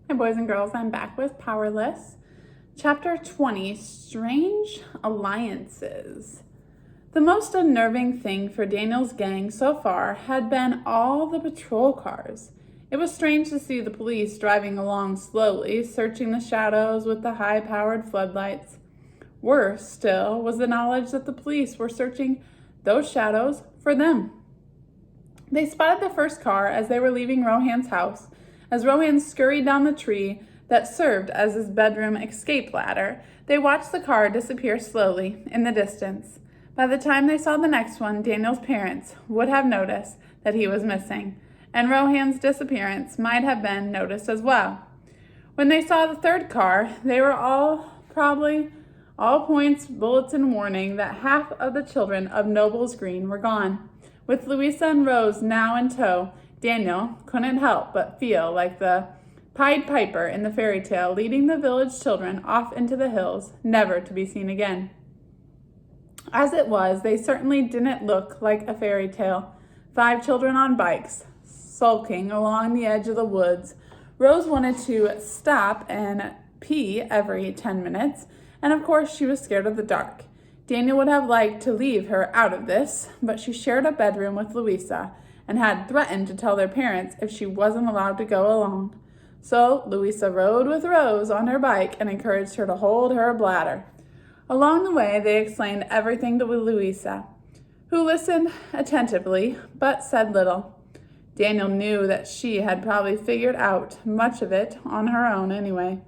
Hi boys and girls, I'm back with Powerless. Chapter 20, Strange Alliances. The most unnerving thing for Daniel's gang so far had been all the patrol cars. It was strange to see the police driving along slowly, searching the shadows with the high-powered floodlights. Worse still was the knowledge that the police were searching those shadows for them. They spotted the first car as they were leaving Rohan's house. As Rohan scurried down the tree that served as his bedroom escape ladder, they watched the car disappear slowly in the distance. By the time they saw the next one, Daniel's parents would have noticed that he was missing, and Rohan's disappearance might have been noticed as well. When they saw the third car, they were all points bulletin warning that half of the children of Noble's Green were gone. With Louisa and Rose now in tow, Daniel couldn't help but feel like the Pied Piper in the fairy tale, leading the village children off into the hills, never to be seen again. As it was, they certainly didn't look like a fairy tale. 5 children on bikes, sulking along the edge of the woods. Rose wanted to stop and pee every 10 minutes, and of course she was scared of the dark. Daniel would have liked to leave her out of this, but she shared a bedroom with Louisa and had threatened to tell their parents if she wasn't allowed to go along. So Louisa rode with Rose on her bike and encouraged her to hold her bladder. Along the way, they explained everything to Louisa, who listened attentively but said little. Daniel knew that she had probably figured out much of it on her own anyway,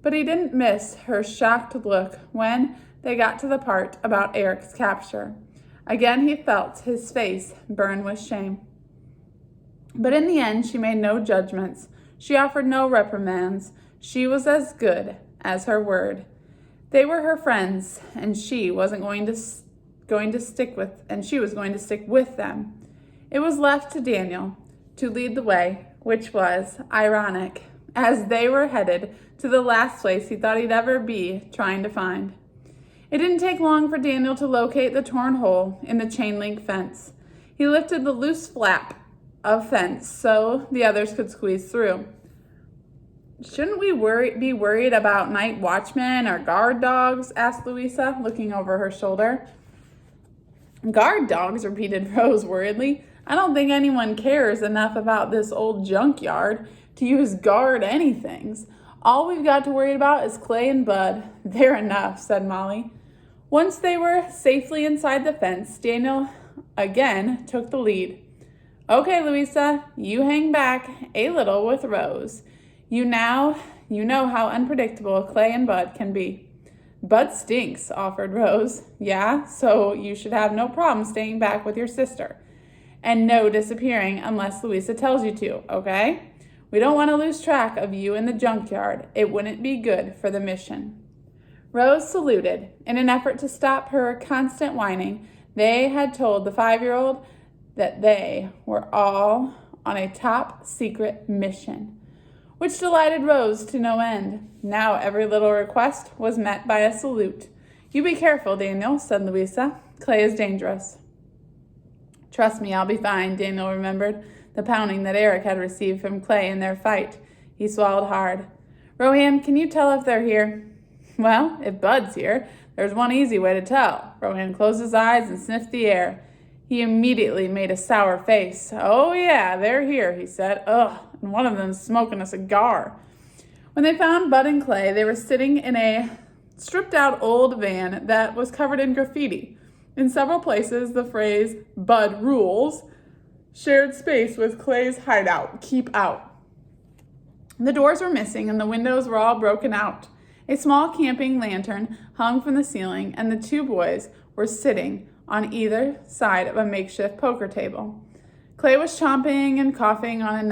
but he didn't miss her shocked look when they got to the part about Eric's capture. Again, he felt his face burn with shame. But in the end, she made no judgments. She offered no reprimands. She was as good as her word. They were her friends, and she was going to stick with them. It was left to Daniel to lead the way, which was ironic, as they were headed to the last place he thought he'd ever be trying to find. It didn't take long for Daniel to locate the torn hole in the chain link fence. He lifted the loose flap of fence so the others could squeeze through. Shouldn't we be worried about night watchmen or guard dogs? Asked Louisa, looking over her shoulder. Guard dogs, repeated Rose worriedly. I don't think anyone cares enough about this old junkyard to use guard anythings. All we've got to worry about is Clay and Bud. They're enough, said Molly. Once they were safely inside the fence, Daniel again took the lead. Okay, Louisa, you hang back a little with Rose. You know how unpredictable Clay and Bud can be. Bud stinks, offered Rose. Yeah, so you should have no problem staying back with your sister. And no disappearing unless Louisa tells you to, okay? We don't want to lose track of you in the junkyard. It wouldn't be good for the mission. Rose saluted. In an effort to stop her constant whining, they had told the 5-year-old that they were all on a top secret mission, which delighted Rose to no end. Now every little request was met by a salute. You be careful, Daniel, said Louisa. Clay is dangerous. Trust me, I'll be fine, Daniel remembered the pounding that Eric had received from Clay in their fight. He swallowed hard. Rohan, can you tell if they're here? Well, if Bud's here, there's one easy way to tell. Rohan closed his eyes and sniffed the air. He immediately made a sour face. Oh yeah, they're here, he said. Ugh, and one of them's smoking a cigar. When they found Bud and Clay, they were sitting in a stripped-out old van that was covered in graffiti. In several places, the phrase, Bud rules, shared space with Clay's hideout, keep out. The doors were missing and the windows were all broken out. A small camping lantern hung from the ceiling, and the 2 boys were sitting on either side of a makeshift poker table. Clay was chomping and coughing on a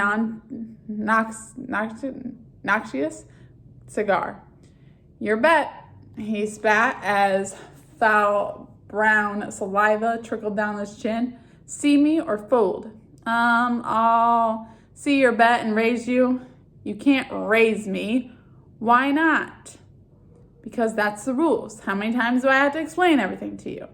noxious cigar. Your bet, he spat as foul brown saliva trickled down his chin. See me or fold? I'll see your bet and raise you. You can't raise me. Why not? Because that's the rules. How many times do I have to explain everything to you?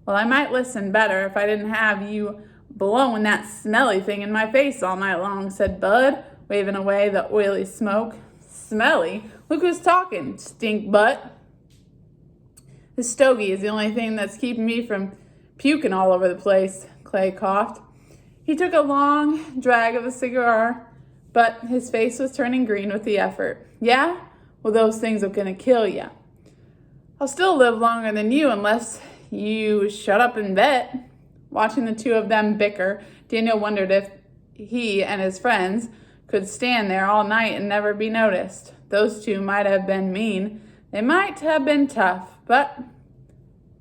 Well, I might listen better if I didn't have you blowing that smelly thing in my face all night long, said Bud. waving away the oily smoke. Smelly? Look who's talking, stink butt. This stogie is the only thing that's keeping me from puking all over the place, Clay coughed. He took a long drag of the cigar, but his face was turning green with the effort. Yeah? Well, those things are gonna kill ya. I'll still live longer than you unless you shut up and bet. Watching the two of them bicker, Daniel wondered if he and his friends could stand there all night and never be noticed. Those two might have been mean. They might have been tough, but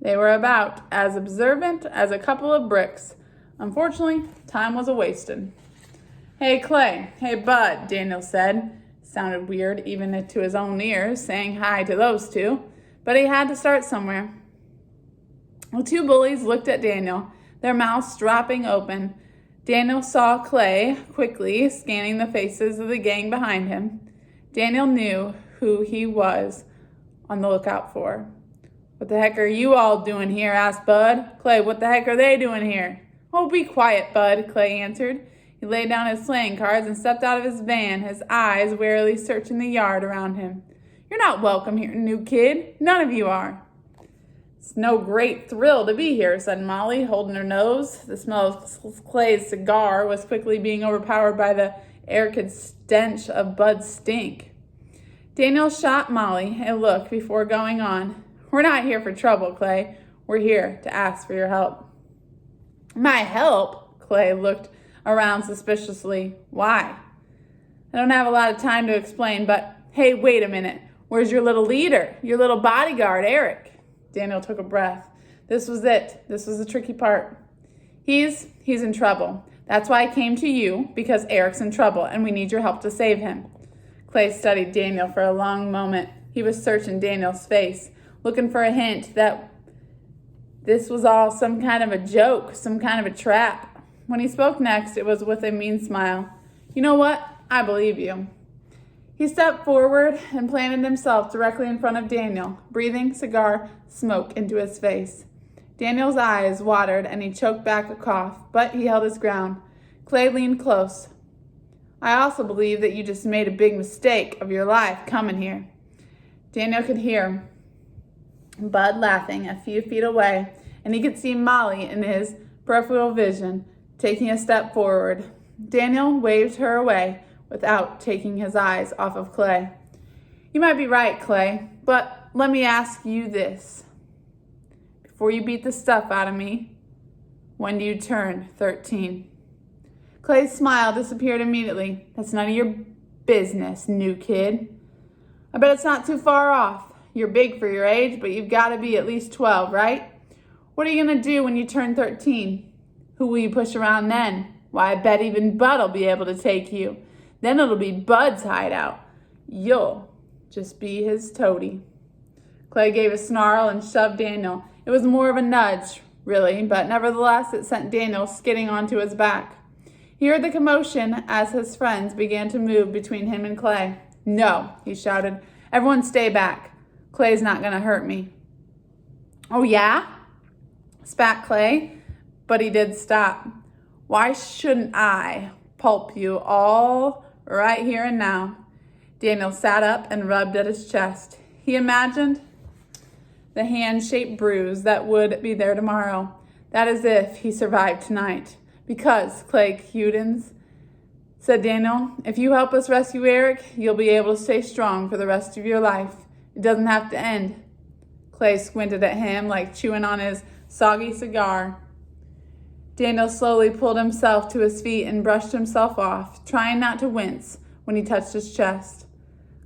they were about as observant as a couple of bricks. Unfortunately, time was a-wasted. Hey, Clay. Hey, Bud, Daniel said. Sounded weird even to his own ears, saying hi to those two, but he had to start somewhere. The two bullies looked at Daniel, their mouths dropping open. Daniel saw Clay quickly scanning the faces of the gang behind him. Daniel knew who he was on the lookout for. What the heck are you all doing here? Asked Bud. Clay, what the heck are they doing here? Oh, be quiet, Bud, Clay answered. He laid down his playing cards and stepped out of his van, his eyes warily searching the yard around him. You're not welcome here, new kid. None of you are. It's no great thrill to be here, said Molly, holding her nose. The smell of Clay's cigar was quickly being overpowered by the acrid stench of Bud's stink. Daniel shot Molly a look before going on. We're not here for trouble, Clay. We're here to ask for your help. My help? Clay looked around suspiciously. Why? I don't have a lot of time to explain, but hey, wait a minute. Where's your little leader, your little bodyguard, Eric? Daniel took a breath. This was it. This was the tricky part. He's in trouble. That's why I came to you, because Eric's in trouble, and we need your help to save him. Clay studied Daniel for a long moment. He was searching Daniel's face, looking for a hint that this was all some kind of a joke, some kind of a trap. When he spoke next, it was with a mean smile. You know what? I believe you. He stepped forward and planted himself directly in front of Daniel, breathing cigar smoke into his face. Daniel's eyes watered and he choked back a cough, but he held his ground. Clay leaned close. I also believe that you just made a big mistake of your life coming here. Daniel could hear Bud laughing a few feet away, and he could see Molly in his peripheral vision, taking a step forward. Daniel waved her away without taking his eyes off of Clay. You might be right, Clay, but let me ask you this. Before you beat the stuff out of me, when do you turn 13? Clay's smile disappeared immediately. That's none of your business, new kid. I bet it's not too far off. You're big for your age, but you've got to be at least 12, right? What are you going to do when you turn 13? Who will you push around then? Why, I bet even Bud'll be able to take you. Then it'll be Bud's hideout. You'll just be his toady. Clay gave a snarl and shoved Daniel. It was more of a nudge, really, but nevertheless it sent Daniel skidding onto his back. He heard the commotion as his friends began to move between him and Clay. No, he shouted. Everyone stay back. Clay's not going to hurt me. Oh, yeah? Spat Clay, but he did stop. Why shouldn't I pulp you all right here and now? Daniel sat up and rubbed at his chest. He imagined the hand-shaped bruise that would be there tomorrow. That is if he survived tonight. Because, Clay Cudens, said Daniel, if you help us rescue Eric, you'll be able to stay strong for the rest of your life. It doesn't have to end. Clay squinted at him like chewing on his soggy cigar. Daniel slowly pulled himself to his feet and brushed himself off, trying not to wince when he touched his chest.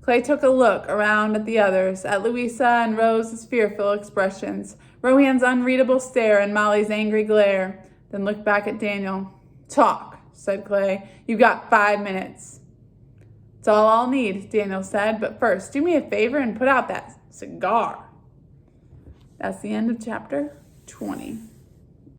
Clay took a look around at the others, at Louisa and Rose's fearful expressions, Rohan's unreadable stare and Molly's angry glare, then looked back at Daniel. Talk, said Clay. You've got 5 minutes. It's all I'll need, Daniel said, but first, do me a favor and put out that cigar. That's the end of chapter 20.